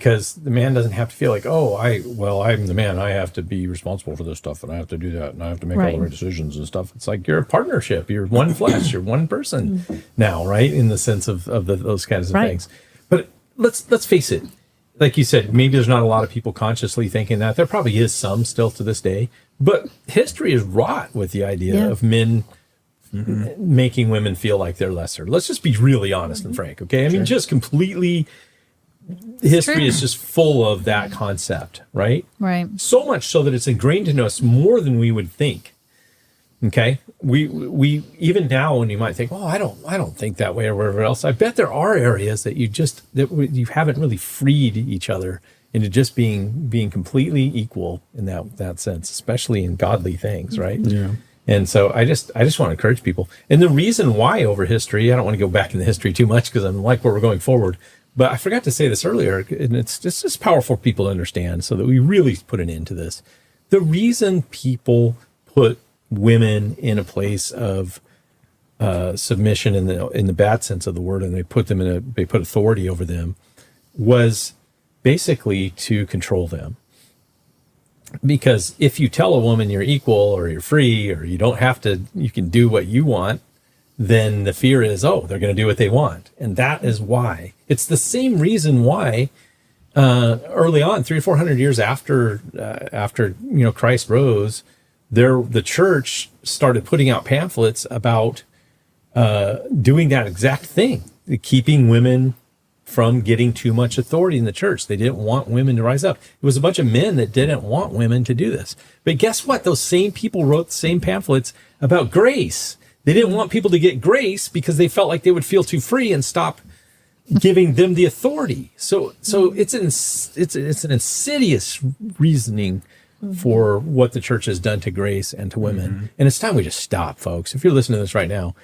because the man doesn't have to feel like, oh, I'm the man. I have to be responsible for this stuff, and I have to do that, and I have to make all the right decisions and stuff. It's like you're a partnership. You're one flesh. You're one person now, right? In the sense of those kinds of things. But let's face it. Like you said, maybe there's not a lot of people consciously thinking that. There probably is some still to this day. But history is wrought with the idea of men making women feel like they're lesser. Let's just be really honest and frank, okay? I mean, just completely, history is just full of that concept, right? Right. So much so that it's ingrained in us more than we would think, okay? We even now, when you might think, oh, I don't think that way or whatever else, I bet there are areas that you haven't really freed each other into just being completely equal in that sense, especially in godly things, right? Yeah. And so I just want to encourage people. And the reason why over history, I don't want to go back into history too much because I'm like where we're going forward. But I forgot to say this earlier, and it's just powerful for people to understand so that we really put an end to this. The reason people put women in a place of submission in the bad sense of the word, and they put authority over them, was basically to control them. Because if you tell a woman you're equal or you're free or you don't have to, you can do what you want, then the fear is, oh, they're going to do what they want. And that is why. It's the same reason why early on, 300 or 400 years after Christ rose, the church started putting out pamphlets about doing that exact thing, keeping women from getting too much authority in the church. They didn't want women to rise up. It was a bunch of men that didn't want women to do this. But guess what? Those same people wrote the same pamphlets about grace. They didn't want people to get grace because they felt like they would feel too free and stop giving them the authority. So it's an insidious reasoning for what the church has done to grace and to women. And it's time we just stop, folks. If you're listening to this right now,